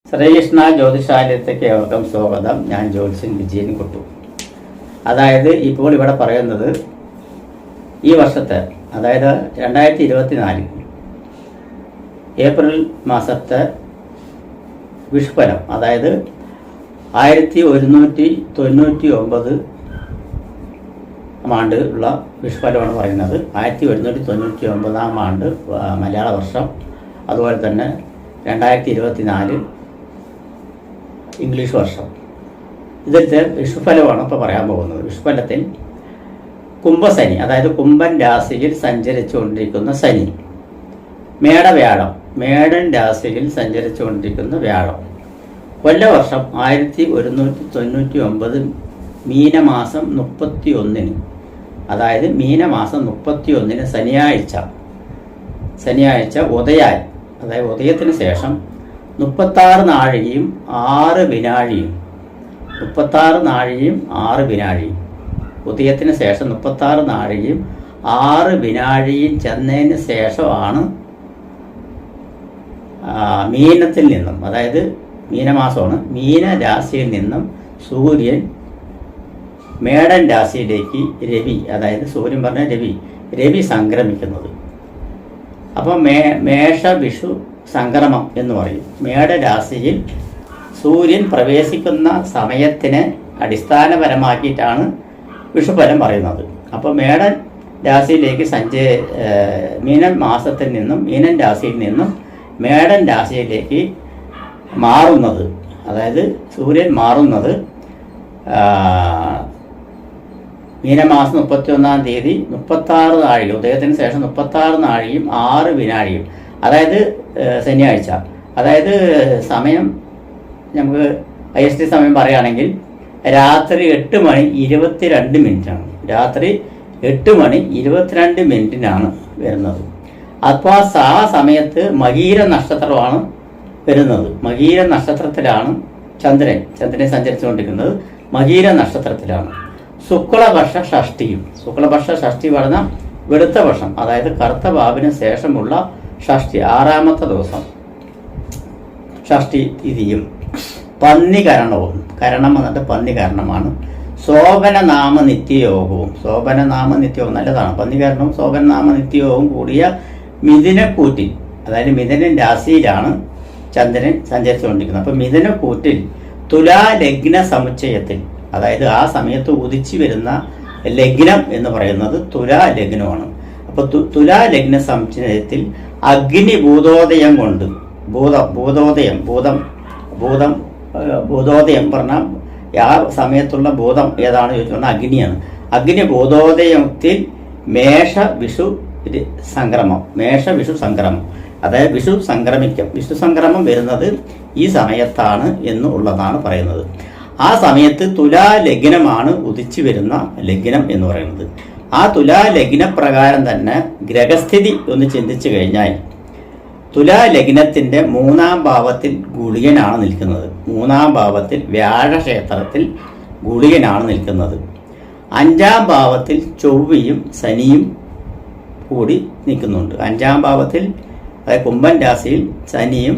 ശ്രീകൃഷ്ണ ജ്യോതിഷാലയത്തേക്ക് ഏവർക്കും സ്വാഗതം. ഞാൻ ജ്യോത്സ്യൻ വിജയൻ കുട്ടു. അതായത് ഇപ്പോൾ ഇവിടെ പറയുന്നത് ഈ വർഷത്തെ, അതായത് 2024 ഏപ്രിൽ മാസത്തെ വിഷുഫലം, അതായത് 1199 ആണ്ട് ഉള്ള വിഷുഫലമാണ് പറയുന്നത്. 1199 ആണ്ട് മലയാള വർഷം, അതുപോലെ തന്നെ 2024 ഇംഗ്ലീഷ് വർഷം. ഇതിലത്തെ വിഷുഫലമാണ് ഇപ്പോൾ പറയാൻ പോകുന്നത്. വിഷുഫലത്തിൽ കുംഭശനി, അതായത് കുംഭൻ രാശിയിൽ സഞ്ചരിച്ചുകൊണ്ടിരിക്കുന്ന ശനി, മേടവ്യാഴം, മേടൻ രാശിയിൽ സഞ്ചരിച്ചുകൊണ്ടിരിക്കുന്ന വ്യാഴം, കൊല്ലവർഷം 1199 മീനമാസം 31, അതായത് മീനമാസം 31 ശനിയാഴ്ച ഉദയായി, അതായത് ഉദയത്തിന് ശേഷം 36 നാഴികയും 6 വിനാഴിയും, 36 നാഴികയും 6 വിനാഴിയും, ഉദയത്തിന് ശേഷം 36 നാഴികയും 6 വിനാഴിയും ചെന്നതിന് ശേഷമാണ് മീനത്തിൽ നിന്നും, അതായത് മീനമാസമാണ്, മീനരാശിയിൽ നിന്നും സൂര്യൻ മേടൻ രാശിയിലേക്ക് അതായത് സൂര്യൻ പറഞ്ഞ രവി സംക്രമിക്കുന്നത്. അപ്പം മേഷ വിഷു സംക്രമം എന്ന് പറയും. മേടരാശിയിൽ സൂര്യൻ പ്രവേശിക്കുന്ന സമയത്തിനെ അടിസ്ഥാനപരമാക്കിയിട്ടാണ് വിഷുഫലം പറയുന്നത്. അപ്പോൾ മേടൻ രാശിയിലേക്ക് മീനൻ മാസത്തിൽ നിന്നും, മീനൻ രാശിയിൽ നിന്നും മേടൻ രാശിയിലേക്ക് മാറുന്നത്, അതായത് സൂര്യൻ മാറുന്നത് മീനമാസം 31-ാം തീയതി 36 നാഴിക, ഉദയത്തിന് ശേഷം 36 നാഴികയും 6 വിനാഴിയും, അതായത് ശനിയാഴ്ച. അതായത് സമയം നമുക്ക് IST സമയം പറയുകയാണെങ്കിൽ രാത്രി 8:22 രാത്രി 8:22 വരുന്നത്. അപ്പോൾ ആ സമയത്ത് മകീര നക്ഷത്രമാണ് വരുന്നത്. മകീര നക്ഷത്രത്തിലാണ് ചന്ദ്രൻ സഞ്ചരിച്ചുകൊണ്ടിരിക്കുന്നത്. മകീര നക്ഷത്രത്തിലാണ്. ശുക്ലപക്ഷ ഷഷ്ടി പറഞ്ഞ വെളുത്ത പക്ഷം, അതായത് കറുത്ത ബാബിന് ശേഷമുള്ള ഷഷ്ടി, 6ാമത്തെ ദിവസം ഷഷ്ടി തിഥിയും പന്നികരണവും, കരണം വന്നിട്ട് പന്നികരണമാണ്. ശോഭനനാമ നിത്യയോഗവും നല്ലതാണ്. പന്നികരണവും ശോഭനനാമ നിത്യയോഗവും കൂടിയ മിഥുനക്കൂറ്റിൽ, അതായത് മിഥുനൻ രാശിയിലാണ് ചന്ദ്രൻ സഞ്ചരിച്ചുകൊണ്ടിരിക്കുന്നത്. അപ്പം മിഥുനക്കൂറ്റിൽ തുലാ ലഗ്ന സമുച്ചയത്തിൽ, അതായത് ആ സമയത്ത് ഉദിച്ചു വരുന്ന ലഗ്നം എന്ന് പറയുന്നത് തുലാ ലഗ്നമാണ്. അപ്പോൾ തുലാ ലഗ്ന സമുച്ചയത്തിൽ അഗ്നി ഭൂതോദയം കൊണ്ട്, ഭൂതോദയം പറഞ്ഞാൽ ആ സമയത്തുള്ള ഭൂതം ഏതാണ് ചോദിച്ചു പറഞ്ഞാൽ അഗ്നിയാണ്. അഗ്നി ഭൂതോദയത്തിൽ മേഷ വിഷു സംക്രമം, അതായത് വിഷു സംക്രമം വരുന്നത് ഈ സമയത്താണ് എന്നുള്ളതാണ് പറയുന്നത്. ആ സമയത്ത് തുലാ ലഗ്നമാണ് ഉദിച്ചു വരുന്ന ലഗ്നം എന്ന് പറയുന്നത്. ആ തുലാ ലഗ്ന പ്രകാരം തന്നെ ഗ്രഹസ്ഥിതി ഒന്ന് ചിന്തിച്ചു കഴിഞ്ഞാൽ തുലാ ലഗ്നത്തിന്റെ 3-ാം ഭാവത്തിൽ ഗുളികനാണ് നിൽക്കുന്നത്. 3-ാം ഭാവത്തിൽ വ്യാഴക്ഷേത്രത്തിൽ ഗുളികനാണ് നിൽക്കുന്നത്. 5-ാം ഭാവത്തിൽ ചൊവ്വയും ശനിയും കൂടി നിൽക്കുന്നുണ്ട്. 5-ാം ഭാവത്തിൽ, അതായത് കുംഭൻ രാശിയിൽ ശനിയും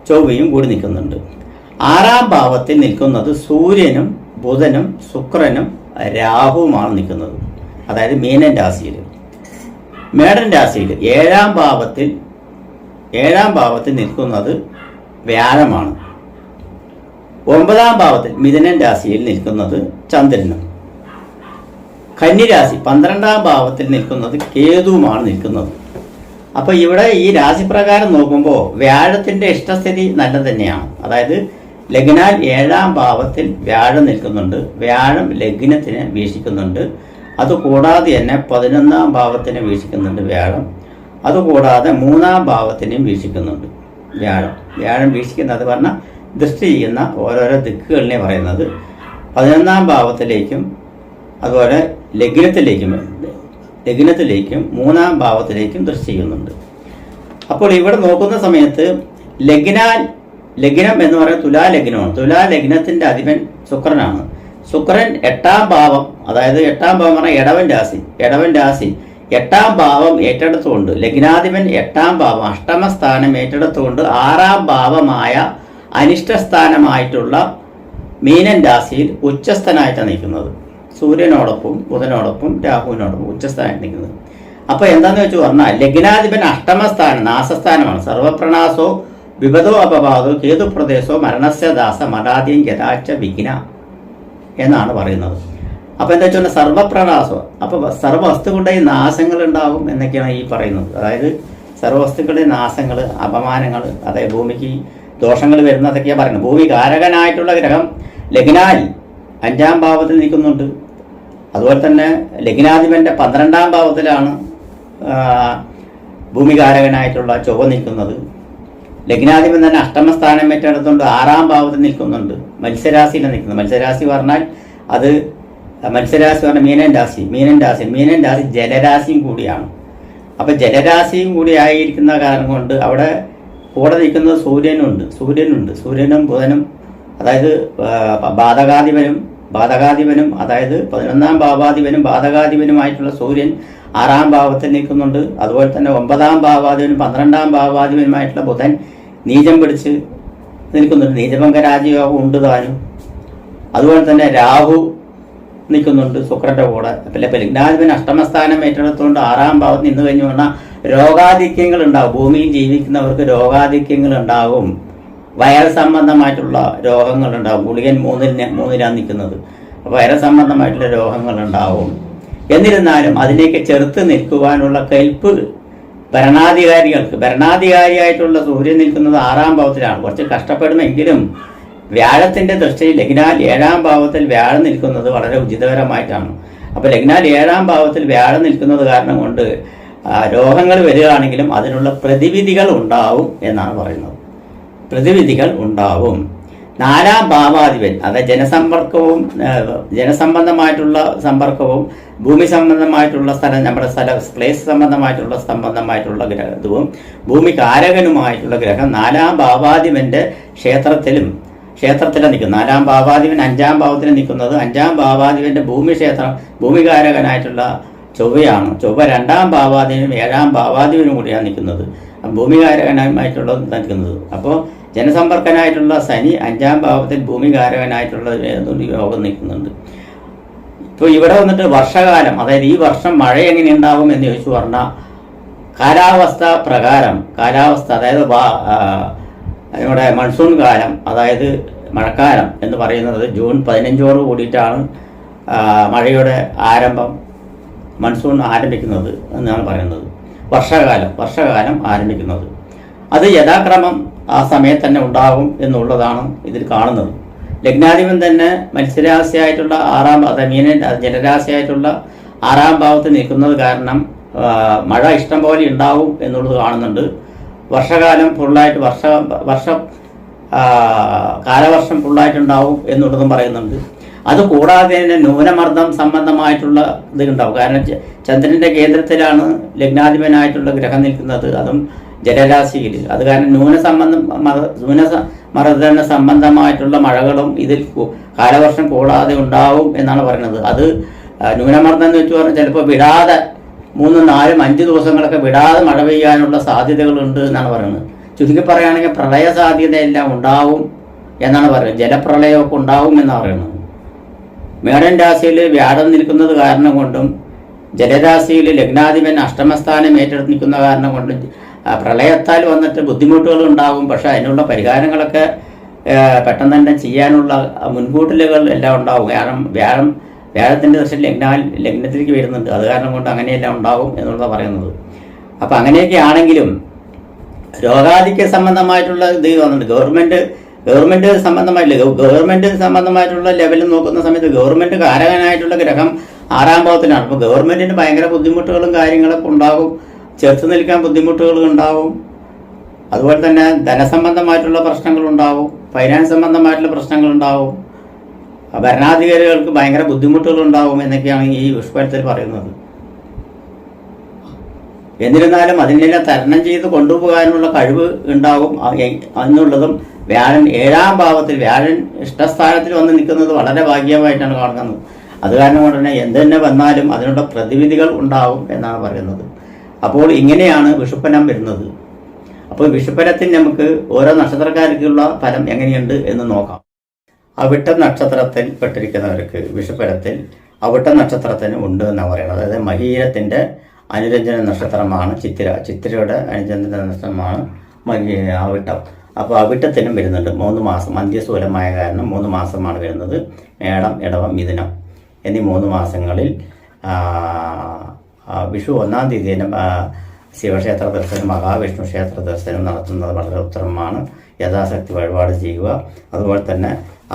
ചൊവ്വയും കൂടി നിൽക്കുന്നുണ്ട്. 6-ാം ഭാവത്തിൽ നിൽക്കുന്നത് സൂര്യനും ബുധനും ശുക്രനും രാഹുവുമാണ് നിൽക്കുന്നത്, അതായത് മീനൻ രാശിയിൽ. മേടൻ രാശിയിൽ 7-ാം ഭാവത്തിൽ നിൽക്കുന്നത് വ്യാഴമാണ്. 9-ാം ഭാവത്തിൽ മിഥുനൻ രാശിയിൽ നിൽക്കുന്നത് ചന്ദ്രനും. കന്നിരാശി 12-ാം ഭാവത്തിൽ നിൽക്കുന്നത് കേതുവുമാണ് നിൽക്കുന്നത്. അപ്പൊ ഇവിടെ ഈ രാശിപ്രകാരം നോക്കുമ്പോൾ വ്യാഴത്തിന്റെ ഇഷ്ടസ്ഥിതി നല്ല തന്നെയാണ്. അതായത് ലഗ്നാൽ 7-ാം ഭാവത്തിൽ വ്യാഴം നിൽക്കുന്നുണ്ട്. വ്യാഴം ലഗ്നത്തിന് വീക്ഷിക്കുന്നുണ്ട്. അതുകൂടാതെ തന്നെ 11-ാം ഭാവത്തിനെ വീക്ഷിക്കുന്നുണ്ട് വ്യാഴം. അതുകൂടാതെ 3-ാം ഭാവത്തിനെയും വീക്ഷിക്കുന്നുണ്ട് വ്യാഴം വീക്ഷിക്കുന്നത് പറഞ്ഞാൽ ദൃഷ്ടി ചെയ്യുന്ന ഓരോരോ ദിക്കുകളിനെ പറയുന്നത്. 11-ാം ഭാവത്തിലേക്കും അതുപോലെ ലഗ്നത്തിലേക്കും 3-ാം ഭാവത്തിലേക്കും ദൃഷ്ടി ചെയ്യുന്നുണ്ട്. അപ്പോൾ ഇവിടെ നോക്കുന്ന സമയത്ത് ലഗ്നം എന്ന് പറയുന്നത് തുലാ ലഗ്നമാണ്. തുലാ ലഗ്നത്തിന്റെ അധിപൻ ശുക്രനാണ്. ശുക്രൻ 8-ാം ഭാവം, അതായത് 8-ാം ഭാവം പറഞ്ഞാൽ ഇടവൻ രാശി 8ാം ഭാവം ഏറ്റെടുത്തുകൊണ്ട്, ലഗ്നാധിപൻ 8ാം ഭാവം അഷ്ടമസ്ഥാനം ഏറ്റെടുത്തുകൊണ്ട് 6ാം ഭാവമായ അനിഷ്ടസ്ഥാനമായിട്ടുള്ള മീനൻ രാശിയിൽ ഉച്ചസ്ഥനായിട്ടാണ് നിൽക്കുന്നത്. സൂര്യനോടൊപ്പം ബുധനോടൊപ്പം രാഹുവിനോടൊപ്പം ഉച്ചസ്ഥാനത്ത് നിൽക്കുന്നത്. അപ്പോൾ എന്താന്ന് വെച്ച് പറഞ്ഞാൽ ലഗ്നാധിപൻ അഷ്ടമസ്ഥാനം നാശസ്ഥാനമാണ്. സർവപ്രണാസോ വിപദോ അപവാദോ കേതുപ്രദേശോ മരണസ്യ ദാസ മരാദ്യം ഗതാച്ച വിഘ്ന എന്നാണ് പറയുന്നത്. അപ്പോൾ എന്താ വെച്ചാൽ സർവപ്രണാസോ, അപ്പോൾ സർവ്വവസ്തുക്കളുടെയും നാശങ്ങൾ ഉണ്ടാകും എന്നൊക്കെയാണ് ഈ പറയുന്നത്. അതായത് സർവ്വവസ്തുക്കളുടെ നാശങ്ങൾ, അപമാനങ്ങൾ, അതായത് ഭൂമിക്ക് ദോഷങ്ങൾ വരുന്നതൊക്കെയാണ് പറയുന്നത്. ഭൂമി കാരകനായിട്ടുള്ള ഗ്രഹം ലഗ്നാൽ 5ാം ഭാവത്തിൽ നിൽക്കുന്നുണ്ട്. അതുപോലെ തന്നെ ലഗ്നാധിപന്റെ 12ാം ഭാവത്തിലാണ് ഭൂമികാരകനായിട്ടുള്ള ചൊവ്വ നിൽക്കുന്നത്. ലഗ്നാധിപൻ തന്നെ അഷ്ടമസ്ഥാനം ഏറ്റെടുത്തുകൊണ്ട് 6ാം ഭാവത്തിൽ നിൽക്കുന്നുണ്ട്. മത്സ്യരാശിയിൽ നിൽക്കുന്നത്. മത്സ്യരാശി പറഞ്ഞാൽ അത് മത്സ്യരാശി പറഞ്ഞാൽ മീനൻ രാശി ജലരാശിയും കൂടിയാണ്. അപ്പം ജലരാശിയും കൂടി ആയിരിക്കുന്ന കാരണം കൊണ്ട് അവിടെ കൂടെ നിൽക്കുന്നത് സൂര്യനും ബുധനും, അതായത് ബാധകാധിപനും അതായത് 11ാം ഭാവാധിപനും ബാധകാധിപനുമായിട്ടുള്ള സൂര്യൻ 6ാം ഭാവത്തിൽ നിൽക്കുന്നുണ്ട്. അതുപോലെ തന്നെ 9ാം ഭാവാധിപനും 12ാം ഭാവാധിപനുമായിട്ടുള്ള ബുധൻ നീചം പിടിച്ച് നിൽക്കുന്നുണ്ട്. നീചഭംഗ രാജയോഗം ഉണ്ട് താനും. അതുപോലെ തന്നെ രാഹു നിൽക്കുന്നുണ്ട് ശുക്രന്റെ കൂടെ. അപ്പം ലഗ്നാധിപൻ അഷ്ടമസ്ഥാനം ഏറ്റെടുത്തുകൊണ്ട് 6ാം ഭാവത്ത് നിന്ന് കഴിഞ്ഞു പറഞ്ഞാൽ രോഗാധിക്യങ്ങൾ ഉണ്ടാകും. ഭൂമിയിൽ ജീവിക്കുന്നവർക്ക് രോഗാധിക്യങ്ങൾ ഉണ്ടാകും. വൈറൽ സംബന്ധമായിട്ടുള്ള രോഗങ്ങൾ ഉണ്ടാകും. ഗുളികൻ 3-ലാണ് നിൽക്കുന്നത്. വൈറൽ സംബന്ധമായിട്ടുള്ള രോഗങ്ങൾ ഉണ്ടാവും. എന്നിരുന്നാലും അതിലേക്ക് ചെറുത്ത് നിൽക്കുവാനുള്ള കെൽപ്പ് ഭരണാധികാരിയായിട്ടുള്ള സൂര്യൻ നിൽക്കുന്നത് 6ാം ഭാവത്തിലാണ്. കുറച്ച് കഷ്ടപ്പെടുമെങ്കിലും വ്യാഴത്തിന്റെ ദൃഷ്ടിയിൽ ലഗ്നാൽ 7ാം ഭാവത്തിൽ വ്യാഴം നിൽക്കുന്നത് വളരെ ഉചിതകരമായിട്ടാണ്. അപ്പോൾ ലഗ്നാൽ 7ാം ഭാവത്തിൽ വ്യാഴം നിൽക്കുന്നത് കാരണം കൊണ്ട് രോഗങ്ങൾ വരികയാണെങ്കിലും അതിനുള്ള പ്രതിവിധികൾ ഉണ്ടാവും എന്നാണ് പറയുന്നത്. പ്രതിവിധികൾ ഉണ്ടാവും. 4ാം ഭാവാധിപൻ അതായത് ജനസംബന്ധമായിട്ടുള്ള സമ്പർക്കവും ഭൂമി സംബന്ധമായിട്ടുള്ള നമ്മുടെ പ്ലേസ് സംബന്ധമായിട്ടുള്ള ഗ്രഹവും ഭൂമി കാരകനുമായിട്ടുള്ള ഗ്രഹം 4ാം ഭാവാധിപന്റെ ക്ഷേത്രത്തിലാണ് നിൽക്കുന്നത്. 4ാം ഭാവാധിപൻ 5ാം ഭാവത്തിൽ നിൽക്കുന്നത്. 5ാം ഭാവാധിപന്റെ ഭൂമികാരകനായിട്ടുള്ള ചൊവ്വയാണ്. ചൊവ്വ 2ാം ഭാവാധിപനും 7ാം ഭാവാധിപനും കൂടിയാണ് നിൽക്കുന്നത്. ഭൂമികാരകനായിട്ടുള്ള നിൽക്കുന്നത്. അപ്പോൾ ജനസമ്പർക്കനായിട്ടുള്ള ശനി 5ാം ഭാവത്തിൽ ഭൂമികാരകനായിട്ടുള്ള യോഗം നിൽക്കുന്നുണ്ട്. ഇപ്പോൾ ഇവിടെ വന്നിട്ട് വർഷകാലം, അതായത് ഈ വർഷം മഴ എങ്ങനെ ഉണ്ടാകും എന്ന് ചോദിച്ചു പറഞ്ഞാൽ കാലാവസ്ഥ അതായത് നമ്മുടെ മൺസൂൺ കാലം, അതായത് മഴക്കാലം എന്ന് പറയുന്നത് ജൂൺ 15 കൂടിയിട്ടാണ് മഴയുടെ ആരംഭം, മൺസൂൺ ആരംഭിക്കുന്നത് എന്നാണ് പറയുന്നത്. വർഷകാലം ആരംഭിക്കുന്നത് അത് യഥാക്രമം ആ സമയത്ത് തന്നെ ഉണ്ടാകും എന്നുള്ളതാണ് ഇതിൽ കാണുന്നത്. ലഗ്നാധിപൻ തന്നെ മത്സ്യരാശിയായിട്ടുള്ള 6ാം ജലരാശിയായിട്ടുട്ടുള്ള 6ാം ഭാവത്തിൽ നിൽക്കുന്നത് കാരണം മഴ ഇഷ്ടം പോലെ ഉണ്ടാവും എന്നുള്ളത് കാണുന്നുണ്ട്. വർഷകാലം ഫുള്ളായിട്ട് കാലവർഷം ഫുള്ളായിട്ടുണ്ടാവും എന്നുള്ളതും പറയുന്നുണ്ട്. അതുകൂടാതെ തന്നെ ന്യൂനമർദ്ദം സംബന്ധമായിട്ടുള്ള ഇതുണ്ടാവും. കാരണം ചന്ദ്രന്റെ കേന്ദ്രത്തിലാണ് ലഗ്നാധിപനായിട്ടുള്ള ഗ്രഹം നിൽക്കുന്നത്, അതും ജലരാശിയിൽ. അത് കാരണം ന്യൂനമർദ്ദന സംബന്ധമായിട്ടുള്ള മഴകളും ഇതിൽ കാലവർഷം കൂടാതെ ഉണ്ടാവും എന്നാണ് പറയുന്നത്. അത് ന്യൂനമർദ്ദം എന്ന് വെച്ച് പറഞ്ഞാൽ ചിലപ്പോൾ വിടാതെ 3, 4, 5 ദിവസങ്ങളൊക്കെ വിടാതെ മഴ പെയ്യാനുള്ള സാധ്യതകളുണ്ട് എന്നാണ് പറയുന്നത്. ചുരുക്കി പറയുകയാണെങ്കിൽ പ്രളയ സാധ്യതയെല്ലാം ഉണ്ടാവും എന്നാണ് പറയുന്നത്. ജലപ്രളയമൊക്കെ ഉണ്ടാവും എന്നാണ് പറയുന്നത്. മേടൻ രാശിയിൽ വ്യാഴം നിൽക്കുന്നത് കാരണം കൊണ്ടും ജലരാശിയിൽ ലഗ്നാധിപൻ അഷ്ടമസ്ഥാനം ഏറ്റെടുത്ത് നിൽക്കുന്ന കാരണം കൊണ്ടും പ്രളയത്താൽ വന്നിട്ട് ബുദ്ധിമുട്ടുകൾ ഉണ്ടാകും. പക്ഷെ അതിനുള്ള പരിഹാരങ്ങളൊക്കെ പെട്ടെന്ന് തന്നെ ചെയ്യാനുള്ള മുൻകൂട്ടലുകൾ എല്ലാം ഉണ്ടാവും. കാരണം വ്യാഴത്തിൻ്റെ ദശയിൽ ലഗ്നത്തിലേക്ക് വരുന്നുണ്ട്. അത് കാരണം കൊണ്ട് അങ്ങനെയെല്ലാം ഉണ്ടാവും എന്നുള്ളത് പറയുന്നത്. അപ്പം അങ്ങനെയൊക്കെ ആണെങ്കിലും രോഗാധിക്യ സംബന്ധമായിട്ടുള്ള ഇത് വന്നിട്ടുണ്ട്. ഗവൺമെന്റ് സംബന്ധമായിട്ടുള്ള ലെവലിൽ നോക്കുന്ന സമയത്ത് ഗവൺമെന്റ് കാരകനായിട്ടുള്ള ഗ്രഹം 6ാം ഭാവത്തിലാണ്. അപ്പോൾ ഗവൺമെന്റിന് ഭയങ്കര ബുദ്ധിമുട്ടുകളും കാര്യങ്ങളൊക്കെ ഉണ്ടാകും. ചേർത്ത് നിൽക്കാൻ ബുദ്ധിമുട്ടുകൾ ഉണ്ടാവും. അതുപോലെ തന്നെ ധനസംബന്ധമായിട്ടുള്ള പ്രശ്നങ്ങളുണ്ടാവും, ഫൈനാൻസ് സംബന്ധമായിട്ടുള്ള പ്രശ്നങ്ങളുണ്ടാവും, ഭരണാധികാരികൾക്ക് ഭയങ്കര ബുദ്ധിമുട്ടുകളുണ്ടാവും എന്നൊക്കെയാണ് ഈ വിഷുഫലത്തിൽ പറയുന്നത്. എന്നിരുന്നാലും അതിനെല്ലാം തരണം ചെയ്ത് കൊണ്ടുപോകാനുള്ള കഴിവ് ഉണ്ടാവും എന്നുള്ളതും വ്യാഴൻ 7ാം ഭാവത്തിൽ വ്യാഴൻ ഇഷ്ടസ്ഥാനത്തിൽ വന്ന് നിൽക്കുന്നത് വളരെ ഭാഗ്യമായിട്ടാണ് കാണുന്നത്. അത് കാരണം കൊണ്ട് തന്നെ എന്തുതന്നെ വന്നാലും അതിനുള്ള പ്രതിവിധികൾ ഉണ്ടാവും എന്നാണ് പറയുന്നത്. അപ്പോൾ ഇങ്ങനെയാണ് വിഷുപ്പനം വരുന്നത്. അപ്പോൾ വിഷുഫലത്തിൽ നമുക്ക് ഓരോ നക്ഷത്രക്കാർക്കുള്ള ഫലം എങ്ങനെയുണ്ട് എന്ന് നോക്കാം. അവിട്ട നക്ഷത്രത്തിൽ പെട്ടിരിക്കുന്നവർക്ക് വിഷുഫലത്തിൽ അവിട്ട നക്ഷത്രത്തിന് ഉണ്ട് എന്നാണ് പറയുന്നത്. അതായത് മകീരത്തിൻ്റെ അനുരഞ്ജന നക്ഷത്രമാണ് ചിത്തിര, ചിത്തിരയുടെ അനുരഞ്ജന നക്ഷത്രമാണ് അവിട്ടം. അപ്പോൾ അവിട്ടത്തിനും വരുന്നുണ്ട് 3 മാസം, അന്ത്യസ്ഥൂലമായ കാരണം 3 മാസമാണ് വരുന്നത്. മേടം, ഇടവം, മിഥുനം എന്നീ 3 മാസങ്ങളിൽ വിഷു 1-ാം തീയതിന് ശിവക്ഷേത്ര ദർശനം, മഹാവിഷ്ണു ക്ഷേത്ര ദർശനം നടത്തുന്നത് വളരെ ഉത്തമമാണ്. യഥാശക്തി വഴിപാട് ചെയ്യുക. അതുപോലെ തന്നെ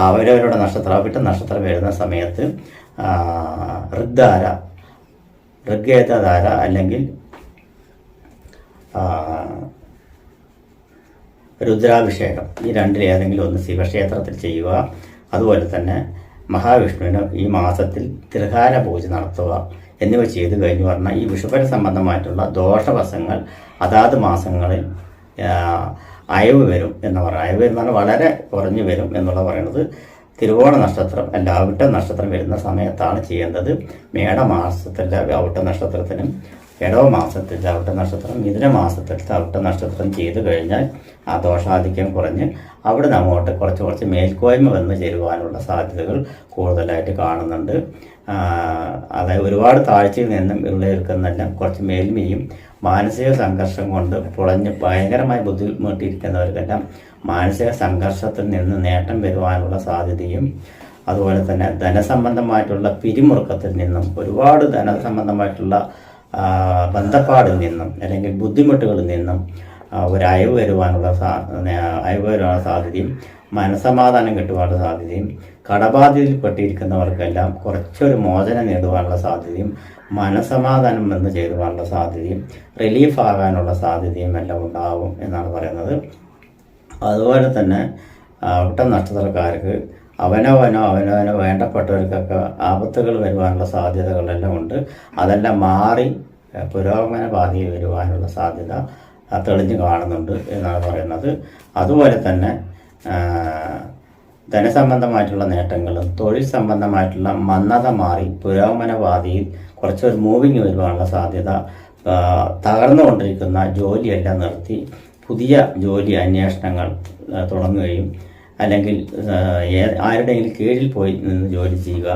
അവരവരുടെ നക്ഷത്രം, അവിട്ട നക്ഷത്രം വരുന്ന സമയത്ത് ഋഗ്ധാര, ഋഗ്വേദധാര അല്ലെങ്കിൽ രുദ്രാഭിഷേകം ഈ രണ്ടിലേതെങ്കിലും ഒന്ന് ശിവക്ഷേത്രത്തിൽ ചെയ്യുക. അതുപോലെ തന്നെ മഹാവിഷ്ണുവിന് ഈ മാസത്തിൽ ത്രികാല പൂജ നടത്തുക എന്നിവ ചെയ്തു കഴിഞ്ഞു പറഞ്ഞാൽ ഈ വിഷുഫല സംബന്ധമായിട്ടുള്ള ദോഷവശങ്ങൾ അതാത് മാസങ്ങളിൽ അയവ് വരും എന്ന് പറഞ്ഞാൽ, അയവ് എന്ന് പറഞ്ഞാൽ വളരെ കുറഞ്ഞു വരും എന്നുള്ള പറയുന്നത് തിരുവോണ നക്ഷത്രം അല്ല അവിട്ട നക്ഷത്രം വരുന്ന സമയത്താണ് ചെയ്യേണ്ടത്. മേടമാസത്തിലെ അവിട്ട നക്ഷത്രത്തിനും ഇടവ മാസത്തിലെ അവിട്ട നക്ഷത്രം, മിഥുന മാസത്തിലത്തെ അവിട്ട നക്ഷത്രം ചെയ്തു കഴിഞ്ഞാൽ ആ ദോഷാധിക്യം കുറഞ്ഞ് അവിടെ അങ്ങോട്ട് കുറച്ച് മേൽക്കോയ്മ വന്ന് ചേരുവാനുള്ള സാധ്യതകൾ കൂടുതലായിട്ട് കാണുന്നുണ്ട്. അതായത് ഒരുപാട് താഴ്ചയിൽ നിന്നും ഉള്ളവർക്കെന്നെല്ലാം കുറച്ച് മേൽമയും മാനസിക സംഘർഷം കൊണ്ട് പുളഞ്ഞ് ഭയങ്കരമായി ബുദ്ധിമുട്ടിയിരിക്കുന്നവർക്കെല്ലാം മാനസിക സംഘർഷത്തിൽ നിന്ന് നേട്ടം വരുവാനുള്ള സാധ്യതയും, അതുപോലെ തന്നെ ധനസംബന്ധമായിട്ടുള്ള പിരിമുറുക്കത്തിൽ നിന്നും, ഒരുപാട് ധനസംബന്ധമായിട്ടുള്ള ബന്ധപ്പാടിൽ നിന്നും അല്ലെങ്കിൽ ബുദ്ധിമുട്ടുകളിൽ നിന്നും ഒരു അയവ് വരുവാനുള്ള സാധ്യതയും, മനസമാധാനം കിട്ടുവാനുള്ള സാധ്യതയും, കടബാധ്യതയിൽപ്പെട്ടിരിക്കുന്നവർക്കെല്ലാം കുറച്ചൊരു മോചനം നേടുവാനുള്ള സാധ്യതയും, മനസമാധാനം വന്ന് ചേരുവാനുള്ള സാധ്യതയും, റിലീഫ് ആകാനുള്ള സാധ്യതയും എല്ലാം ഉണ്ടാവും എന്നാണ് പറയുന്നത്. അതുപോലെ തന്നെ അവിട്ട നക്ഷത്രക്കാർക്ക് അവനവനോ വേണ്ടപ്പെട്ടവർക്കൊക്കെ ആപത്തുകൾ വരുവാനുള്ള സാധ്യതകളെല്ലാം ഉണ്ട്. അതെല്ലാം മാറി പുരോഗമന പാതയിൽ വരുവാനുള്ള സാധ്യത തെളിഞ്ഞു കാണുന്നുണ്ട് എന്നാണ് പറയുന്നത്. അതുപോലെ തന്നെ ധനസംബന്ധമായിട്ടുള്ള നേട്ടങ്ങളും തൊഴിൽ സംബന്ധമായിട്ടുള്ള മന്ദത മാറി പുരോഗമന പാതയിൽ കുറച്ചൊരു മൂവിങ് വരുവാനുള്ള സാധ്യത, തകർന്നുകൊണ്ടിരിക്കുന്ന ജോലിയെല്ലാം നിർത്തി പുതിയ ജോലി അന്വേഷണങ്ങൾ തുടങ്ങുകയും അല്ലെങ്കിൽ ആരുടെയെങ്കിലും കീഴിൽ പോയി നിന്ന് ജോലി ചെയ്യുക,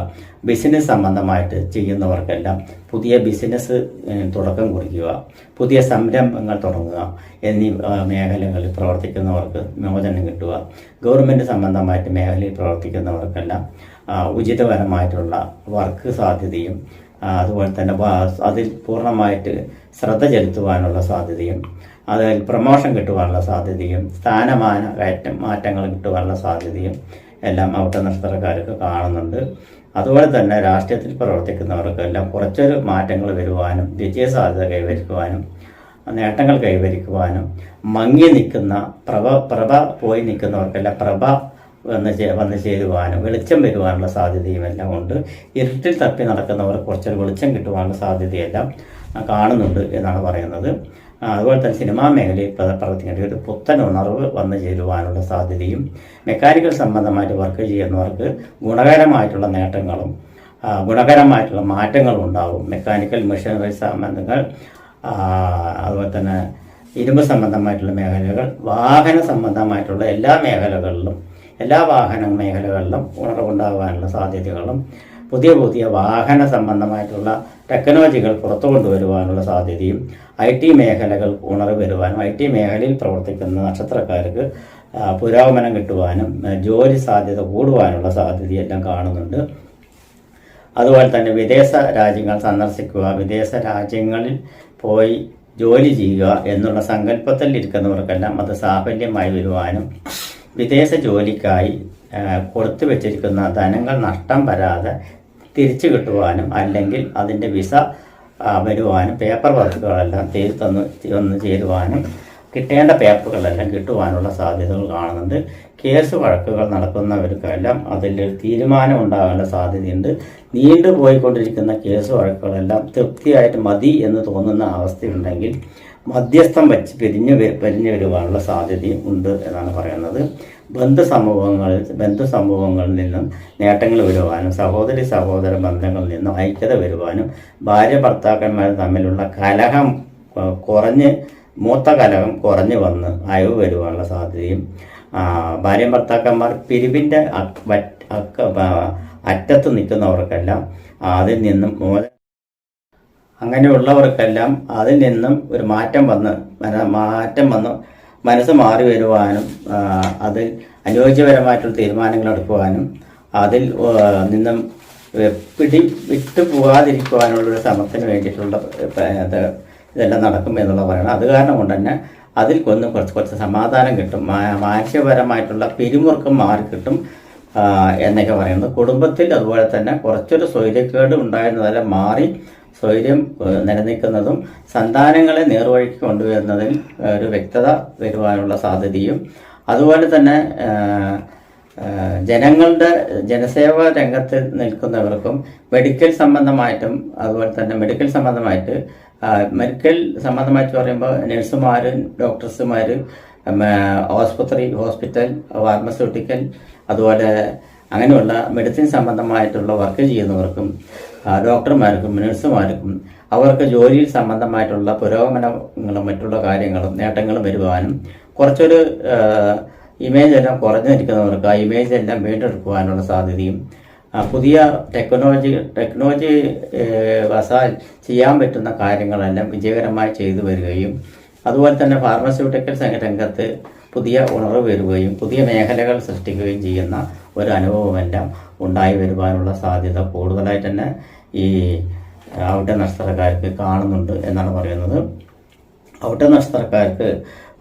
ബിസിനസ് സംബന്ധമായിട്ട് ചെയ്യുന്നവർക്കെല്ലാം പുതിയ ബിസിനസ് തുടക്കം കുറിക്കുക, പുതിയ സംരംഭങ്ങൾ തുടങ്ങുക എന്നീ മേഖലകളിൽ പ്രവർത്തിക്കുന്നവർക്ക് മോചനം കിട്ടുക, ഗവൺമെൻറ് സംബന്ധമായിട്ട് മേഖലയിൽ പ്രവർത്തിക്കുന്നവർക്കെല്ലാം ഉചിതപരമായിട്ടുള്ള വർക്ക് സാധ്യതയും, അതുപോലെ തന്നെ അതിൽ പൂർണ്ണമായിട്ട് ശ്രദ്ധ ചെലുത്തുവാനുള്ള സാധ്യതയും, അതിൽ പ്രമോഷൻ കിട്ടുവാനുള്ള സാധ്യതയും, സ്ഥാനമാന മാറ്റങ്ങൾ കിട്ടുവാനുള്ള സാധ്യതയും എല്ലാം അവിട്ട നക്ഷത്രക്കാർക്ക് കാണുന്നുണ്ട്. അതുപോലെ തന്നെ രാഷ്ട്രീയത്തിൽ പ്രവർത്തിക്കുന്നവർക്കെല്ലാം കുറച്ചൊരു മാറ്റങ്ങൾ വരുവാനും, വിജയസാധ്യത കൈവരിക്കുവാനും, നേട്ടങ്ങൾ കൈവരിക്കുവാനും, മങ്ങി നിൽക്കുന്ന പ്രഭ പോയി നിൽക്കുന്നവർക്കെല്ലാം പ്രഭ വന്ന് ചേരുവാനും, വെളിച്ചം വരുവാനുള്ള സാധ്യതയും എല്ലാം ഉണ്ട്. ഇരുട്ടിൽ തപ്പി നടക്കുന്നവർ കുറച്ചൊരു വെളിച്ചം കിട്ടുവാനുള്ള സാധ്യതയെല്ലാം കാണുന്നുണ്ട് എന്നാണ് പറയുന്നത്. അതുപോലെ തന്നെ സിനിമാ മേഖലയിൽ പ്രവർത്തിക്കേണ്ട ഒരു പുത്തൻ ഉണർവ് വന്നു ചേരുവാനുള്ള സാധ്യതയും, മെക്കാനിക്കൽ സംബന്ധമായിട്ട് വർക്ക് ചെയ്യുന്നവർക്ക് ഗുണകരമായിട്ടുള്ള നേട്ടങ്ങളും ഗുണകരമായിട്ടുള്ള മാറ്റങ്ങളും ഉണ്ടാകും. മെക്കാനിക്കൽ മെഷീനറി സംബന്ധങ്ങൾ, അതുപോലെ തന്നെ ഇരുമ്പ് സംബന്ധമായിട്ടുള്ള മേഖലകൾ, വാഹന സംബന്ധമായിട്ടുള്ള എല്ലാ മേഖലകളിലും, എല്ലാ വാഹന മേഖലകളിലും ഉണർവുണ്ടാകാനുള്ള സാധ്യതകളും, പുതിയ വാഹന സംബന്ധമായിട്ടുള്ള ടെക്നോളജികൾ പുറത്തു കൊണ്ടുവരുവാനുള്ള സാധ്യതയും, IT മേഖലകൾ ഉണർവ് വരുവാനും, IT മേഖലയിൽ പ്രവർത്തിക്കുന്ന നക്ഷത്രക്കാർക്ക് പുരോഗമനം കിട്ടുവാനും, ജോലി സാധ്യത കൂടുവാനുള്ള സാധ്യതയെല്ലാം കാണുന്നുണ്ട്. അതുപോലെ തന്നെ വിദേശ രാജ്യങ്ങൾ സന്ദർശിക്കുക, വിദേശ രാജ്യങ്ങളിൽ പോയി ജോലി ചെയ്യുക എന്നുള്ള സങ്കല്പത്തിൽ ഇരിക്കുന്നവർക്കെല്ലാം അത് സാഫല്യമായി വരുവാനും, വിദേശ ജോലിക്കായി കൊടുത്തു വെച്ചിരിക്കുന്ന ധനങ്ങൾ നഷ്ടം വരാതെ തിരിച്ചു കിട്ടുവാനും, അല്ലെങ്കിൽ അതിൻ്റെ വിസ വരുവാനും, പേപ്പർ വർക്കുകളെല്ലാം വന്ന് ചേരുവാനും, കിട്ടേണ്ട പേപ്പറുകളെല്ലാം കിട്ടുവാനുള്ള സാധ്യതകൾ കാണുന്നുണ്ട്. കേസ് വഴക്കുകൾ നടക്കുന്നവർക്കെല്ലാം അതിൽ തീരുമാനം ഉണ്ടാകാനുള്ള സാധ്യതയുണ്ട്. നീണ്ടുപോയിക്കൊണ്ടിരിക്കുന്ന കേസ് വഴക്കുകളെല്ലാം തൃപ്തിയായിട്ട് മതി എന്ന് തോന്നുന്ന അവസ്ഥയുണ്ടെങ്കിൽ മധ്യസ്ഥം വെച്ച് പിരിഞ്ഞു വരുവാനുള്ള സാധ്യതയും ഉണ്ട് എന്നാണ് പറയുന്നത്. ബന്ധു സമൂഹങ്ങളിൽ നിന്നും നേട്ടങ്ങൾ വരുവാനും, സഹോദര ബന്ധങ്ങളിൽ നിന്നും ഐക്യത വരുവാനും, ഭാര്യ ഭർത്താക്കന്മാർ തമ്മിലുള്ള കലഹം കുറഞ്ഞ് മൂത്ത കലഹം കുറഞ്ഞു വന്ന് അയവ് വരുവാനുള്ള സാധ്യതയും, ഭാര്യ ഭർത്താക്കന്മാർ പിരിവിൻ്റെ അറ്റത്ത് നിൽക്കുന്നവർക്കെല്ലാം അതിൽ നിന്നും അങ്ങനെയുള്ളവർക്കെല്ലാം അതിൽ നിന്നും ഒരു മാറ്റം വന്ന് മനസ്സ് മാറി വരുവാനും അതിൽ അനുയോജ്യപരമായിട്ടുള്ള തീരുമാനങ്ങൾ എടുക്കുവാനും അതിൽ നിന്നും വിട്ടു പോകാതിരിക്കുവാനുള്ളൊരു ശ്രമത്തിന് വേണ്ടിയിട്ടുള്ള ഇതെല്ലാം നടക്കും എന്നുള്ള പറയണം. അത് കാരണം കൊണ്ട് തന്നെ അതിൽ കുറച്ച് സമാധാനം കിട്ടും, മാനസികപരമായിട്ടുള്ള പിരിമുറുക്കം മാറിക്കിട്ടും എന്നൊക്കെ പറയുന്നത്. കുടുംബത്തിൽ അതുപോലെ തന്നെ കുറച്ചൊരു സ്വൈര്യക്കേട് ഉണ്ടായിരുന്നതെല്ലാം മാറി സ്വൈര്യം നിലനിൽക്കുന്നതും സന്താനങ്ങളെ നേർവഴിക്ക് കൊണ്ടുവരുന്നതിൽ ഒരു വ്യക്തത വരുവാനുള്ള സാധ്യതയും, അതുപോലെ തന്നെ ജനസേവാ രംഗത്ത് നിൽക്കുന്നവർക്കും മെഡിക്കൽ സംബന്ധമായിട്ട് പറയുമ്പോൾ നഴ്സുമാർ, ഡോക്ടേഴ്സുമാർ, ഹോസ്പിറ്റൽ, ഫാർമസ്യൂട്ടിക്കൽ, അതുപോലെ അങ്ങനെയുള്ള മെഡിസിൻ സംബന്ധമായിട്ടുള്ള വർക്ക് ചെയ്യുന്നവർക്കും, ഡോക്ടർമാർക്കും നഴ്സുമാർക്കും അവർക്ക് ജോലിയിൽ സംബന്ധമായിട്ടുള്ള പുരോഗമനങ്ങളും മറ്റുള്ള കാര്യങ്ങളും നേട്ടങ്ങളും വരുവാനും, കുറച്ചൊരു ഇമേജ് എല്ലാം കുറഞ്ഞിരിക്കുന്നവർക്ക് ആ ഇമേജ് എല്ലാം വീണ്ടെടുക്കുവാനുള്ള സാധ്യതയും, പുതിയ ടെക്നോളജി വശാൽ ചെയ്യാൻ പറ്റുന്ന കാര്യങ്ങളെല്ലാം വിജയകരമായി ചെയ്തു വരികയും, അതുപോലെ തന്നെ ഫാർമസ്യൂട്ടിക്കൽ രംഗത്ത് പുതിയ ഉണർവ് വരികയും പുതിയ മേഖലകൾ സൃഷ്ടിക്കുകയും ചെയ്യുന്ന ഒരു അനുഭവമെല്ലാം ഉണ്ടായി വരുവാനുള്ള സാധ്യത കൂടുതലായിട്ട് തന്നെ ഈ ഔട്ട നക്ഷത്രക്കാർക്ക് കാണുന്നുണ്ട് എന്നാണ് പറയുന്നത്. ഔട്ട നക്ഷത്രക്കാർക്ക്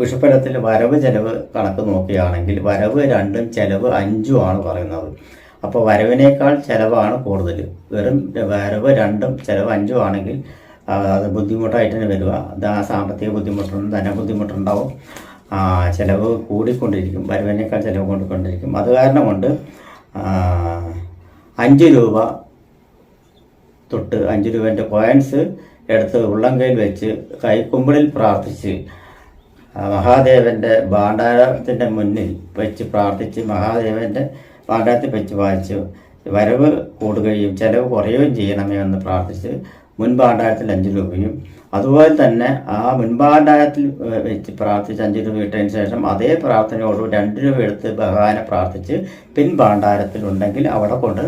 വിഷുഫലത്തിൽ വരവ് ചെലവ് കണക്ക് നോക്കുകയാണെങ്കിൽ വരവ് 2ഉം ചെലവ് 5ഉം ആണ് പറയുന്നത്. അപ്പോൾ വരവിനേക്കാൾ ചെലവാണ് കൂടുതൽ. വെറും വരവ് 2ഉം ചെലവ് 5ഉം ആണെങ്കിൽ അത് ബുദ്ധിമുട്ടായിട്ട് തന്നെ വരിക. സാമ്പത്തിക ബുദ്ധിമുട്ടുണ്ട്, ധനബുദ്ധിമുട്ടുണ്ടാവും, ചിലവ് കൂടിക്കൊണ്ടിരിക്കും, വരവിനേക്കാൾ ചിലവ് കൊണ്ടിരിക്കും. അത് കാരണം കൊണ്ട് 5 രൂപ തൊട്ട് 5 രൂപേൻ്റെ കോയിൻസ് എടുത്ത് ഉള്ളംകൈയിൽ വെച്ച് കൈക്കുമ്പിളിൽ പ്രാർത്ഥിച്ച് മഹാദേവൻ്റെ ഭാണ്ഡാരത്തിൻ്റെ മുന്നിൽ വെച്ച് പ്രാർത്ഥിച്ച് മഹാദേവൻ്റെ ഭാണ്ഡാരത്തിൽ വെച്ച് വായിച്ച് വരവ് കൂടുകയും ചിലവ് കുറയുകയും ചെയ്യണമേ എന്ന് പ്രാർത്ഥിച്ച് മുൻഭാണ്ഡാരത്തിൽ 5 രൂപയും, അതുപോലെ തന്നെ ആ മുൻഭാണ്ഡാരത്തിൽ വെച്ച് പ്രാർത്ഥിച്ച് 5 രൂപ ഇട്ടതിന് ശേഷം അതേ പ്രാർത്ഥനയോട് 2 രൂപ എടുത്ത് ഭഗവാനെ പ്രാർത്ഥിച്ച് പിൻഭാണ്ഡാരത്തിൽ ഉണ്ടെങ്കിൽ അവിടെ കൊണ്ട്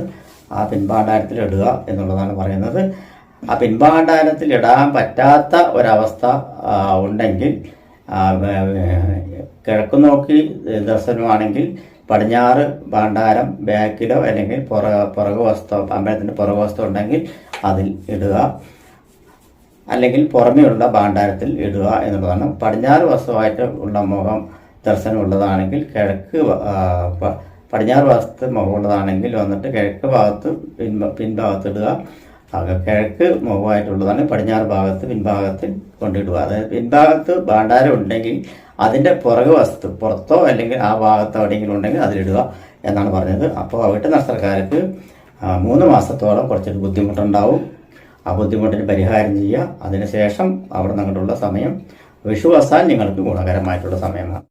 ആ പിൻഭാണ്ഡാരത്തിൽ ഇടുക എന്നുള്ളതാണ് പറയുന്നത്. ആ പിൻഭാണ്ഡാരത്തിൽ ഇടാൻ പറ്റാത്ത ഒരവസ്ഥ ഉണ്ടെങ്കിൽ കിഴക്ക് നോക്കി ദർശനമാണെങ്കിൽ പടിഞ്ഞാറ് ഭാണ്ഡാരം ബാക്കിലോ അല്ലെങ്കിൽ പുറകുവശത്തോ അമ്പലത്തിൻ്റെ പുറകുവശത്തോ ഉണ്ടെങ്കിൽ അതിൽ ഇടുക, അല്ലെങ്കിൽ പുറമെയുള്ള ഭാണ്ഡാരത്തിൽ ഇടുക എന്നുള്ളതാണ്. പടിഞ്ഞാറ് വശമായിട്ട് ഉള്ള മുഖം ദർശനം ഉള്ളതാണെങ്കിൽ പടിഞ്ഞാറ് വശത്ത് മുഖമുള്ളതാണെങ്കിൽ വന്നിട്ട് കിഴക്ക് ഭാഗത്ത് പിൻഭാഗത്ത് ഇടുക. കിഴക്ക് മുഖമായിട്ടുള്ളതാണ് പടിഞ്ഞാറ് ഭാഗത്ത് പിൻഭാഗത്തിൽ കൊണ്ടിടുക. അതായത് പിൻഭാഗത്ത് ഭാണ്ഡാരം ഉണ്ടെങ്കിൽ അതിൻ്റെ വശത്ത് പുറത്തോ അല്ലെങ്കിൽ ആ ഭാഗത്തോ എവിടെയെങ്കിലും ഉണ്ടെങ്കിൽ അതിലിടുക എന്നാണ് പറഞ്ഞത്. അപ്പോൾ അവിടുത്തെ നക്ഷത്രക്കാർക്ക് 3 മാസത്തോളം കുറച്ചൊരു ബുദ്ധിമുട്ടുണ്ടാവും. ആ ബുദ്ധിമുട്ടിന് പരിഹാരം ചെയ്യുക. അതിനുശേഷം അവിടെ നിന്നുള്ള സമയം വിഷുവസാൽ നിങ്ങൾക്ക് ഗുണകരമായിട്ടുള്ള സമയമാണ്.